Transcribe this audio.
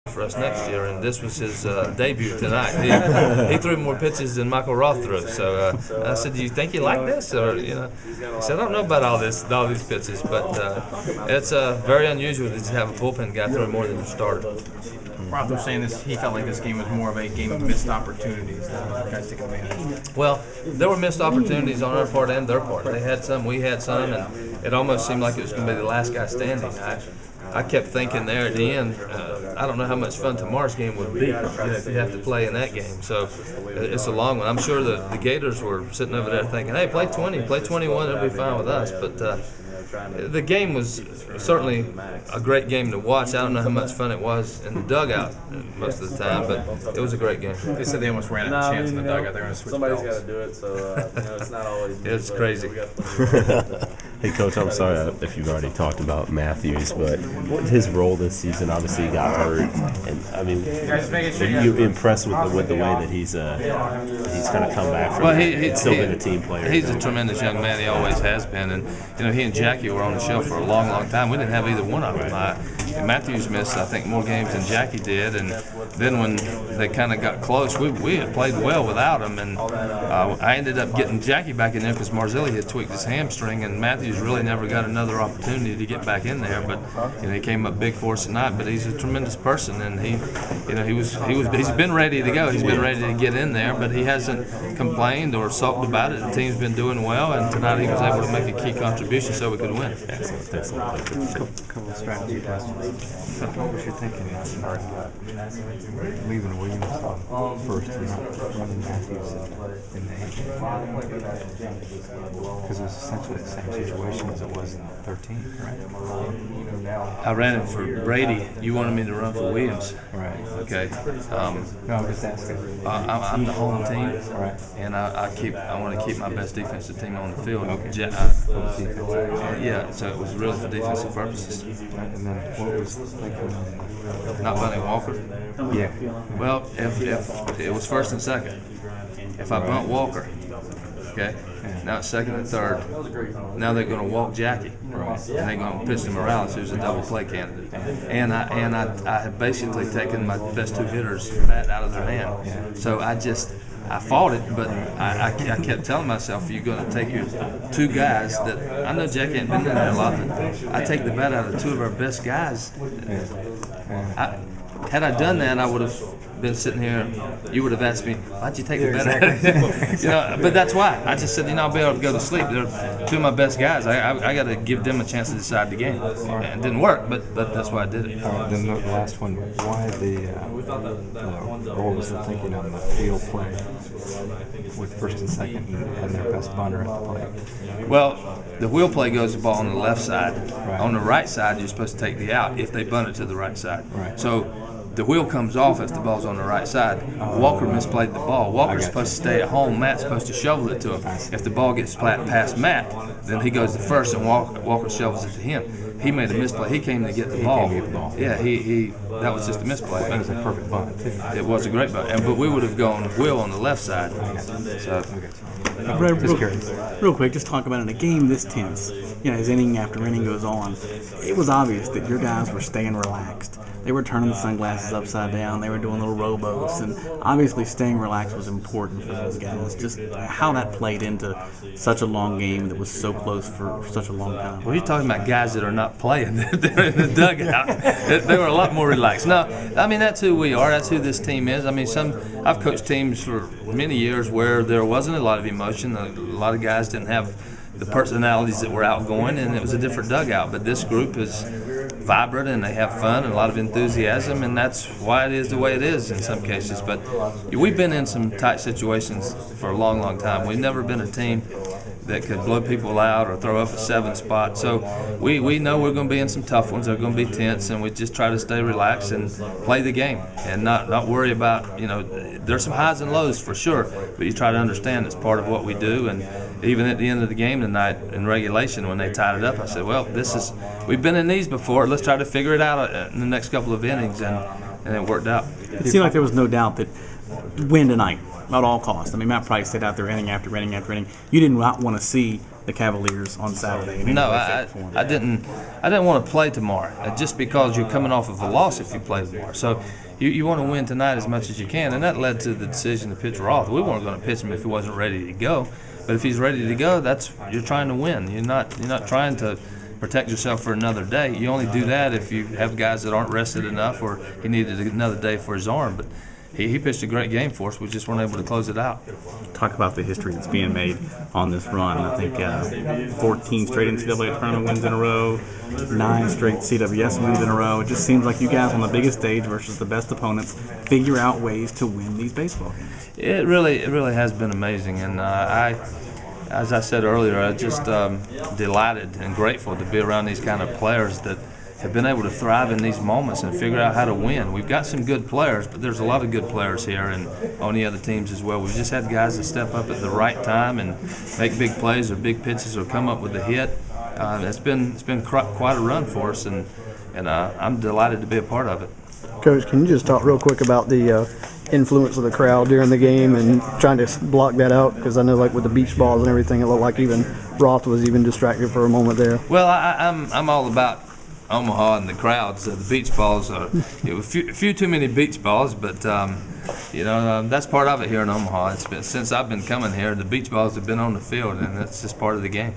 for us next year, and this was his debut tonight. He threw more pitches than Michael Roth threw. So I said, "Do you think you like this?" Or he said, "I don't know about all these pitches, but it's very unusual to have a bullpen guy throw more than a starter." Roth was saying he felt like this game was more of a game of missed opportunities than guys taking advantage. Well, there were missed opportunities on our part and their part. They had some, we had some, and it almost seemed like it was going to be the last guy standing. I kept thinking there at the end, I don't know how much fun tomorrow's game would be if you have to play in that game. So it's a long one. I'm sure the Gators were sitting over there thinking, hey, play 20, play 21, it'll be fine with us. But the game was certainly a great game to watch. I don't know how much fun it was in the dugout most of the time, but it was a great game. They said they almost ran out of chance in the dugout. They're going to switch Somebody's belts. got to do it, so it's not always. It's crazy. Hey, Coach, I'm sorry if you've already talked about Matthews, but his role this season, obviously he got hurt, and I mean, are you impressed with the way that he's kind of come back from that and still been a team player? He's a tremendous young man. He always has been, and he and Jackie were on the shelf for a long, long time. We didn't have either one of them. And Matthews missed, I think, more games than Jackie did, and then when they kind of got close, we had played well without him, and I ended up getting Jackie back in there because Marzilli had tweaked his hamstring, and Matthews really never got another opportunity to get back in there. But he came up big for us tonight. But he's a tremendous person, and he's been ready to go. He's been ready to get in there, but he hasn't complained or sulked about it. The team's been doing well, and tonight he was able to make a key contribution so we could win. Excellent. Couple of strategy questions. What was your thinking leaving Williams first and not running Matthews in the 8th? Because it was essentially the same situation as it was in the 13th, right? I ran it for Brady. You wanted me to run for Williams. Right. Okay. No, I'm just asking. I'm the home team, Right. and I want to keep my best defensive team on the field. Okay. Yeah, so it was really for defensive purposes. Right. And then what was the thinking? Not bunting Walker. Yeah. Well, if it was first and second, if I bunt Walker, okay, now it's second and third. Now they're going to walk Jackie, and they're going to pitch to Morales, who's a double play candidate. And I have basically taken my best two hitters bat out of their hand. So I fought it, but I kept telling myself, you're going to take your two guys that I know Jackie ain't been in there a lot, but I take the bat out of two of our best guys. Had I done that, I would have been sitting here. You would have asked me, why'd you take the bat out? But that's why. I just said, I'll be able to go to sleep. They're two of my best guys. I got to give them a chance to decide the game. And it didn't work, but that's why I did it. Then the last one, why what was the thinking on the field play with first and second and their best bunter at the plate? Well, the wheel play goes the ball on the left side. Right. On the right side, you're supposed to take the out if they bunt it to the right side. Right. So the wheel comes off if the ball's on the right side. Walker misplayed the ball. Walker's supposed to stay at home. Matt's supposed to shovel it to him. If the ball gets past Matt, then he goes to first and Walker shovels it to him. He made a misplay. He came to get the ball. Yeah, that was just a misplay. That was a perfect bunt, too. It was a great bunt. But we would have gone wheel on the left side. So. Real quick, just talk about in a game this tense, as inning after inning goes on, it was obvious that your guys were staying relaxed. They were turning the sunglasses upside down. They were doing little rowboats, and obviously staying relaxed was important for those guys. Just how that played into such a long game that was so close for such a long time. Well, you're talking about guys that are not playing. They're in the dugout. They were a lot more relaxed. No, I mean, that's who we are. That's who this team is. I mean, I've coached teams for many years where there wasn't a lot of emotion. A lot of guys didn't have the personalities that were outgoing, and it was a different dugout. But this group is vibrant, and they have fun and a lot of enthusiasm, and that's why it is the way it is in some cases. But we've been in some tight situations for a long, long time. We've never been a team that could blow people out or throw up a 7 spot. So we know we're going to be in some tough ones. They're going to be tense, and we just try to stay relaxed and play the game and not worry about, there's some highs and lows for sure, but you try to understand it's part of what we do. And even at the end of the game tonight in regulation when they tied it up, I said, well, we've been in these before. Let's try to figure it out in the next couple of innings, and it worked out. It seemed like there was no doubt that win tonight at all costs. I mean, Matt Price stayed out there inning after inning after inning. You did not want to see the Cavaliers on Saturday. In No, any way, shape, or form. I didn't want to play tomorrow just because you're coming off of a loss if you play tomorrow. So you want to win tonight as much as you can, and that led to the decision to pitch Roth. We weren't going to pitch him if he wasn't ready to go, but if he's ready to go, you're trying to win. You're not trying to protect yourself for another day. You only do that if you have guys that aren't rested enough, or he needed another day for his arm. But he pitched a great game for us. We just weren't able to close it out. Talk about the history that's being made on this run. I think 14 straight NCAA tournament wins in a row, 9 straight CWS wins in a row. It just seems like you guys on the biggest stage versus the best opponents figure out ways to win these baseball games. It really has been amazing, and as I said earlier, I'm just delighted and grateful to be around these kind of players that have been able to thrive in these moments and figure out how to win. We've got some good players, but there's a lot of good players here and on the other teams as well. We've just had guys that step up at the right time and make big plays or big pitches or come up with a hit. It's been quite a run for us, and I'm delighted to be a part of it. Coach, can you just talk real quick about the influence of the crowd during the game and trying to block that out? Because I know, like with the beach balls and everything, it looked like even Roth was even distracted for a moment there. Well, I'm all about Omaha and the crowds. The beach balls are a few too many beach balls, but that's part of it here in Omaha. It's been since I've been coming here, the beach balls have been on the field, and that's just part of the game.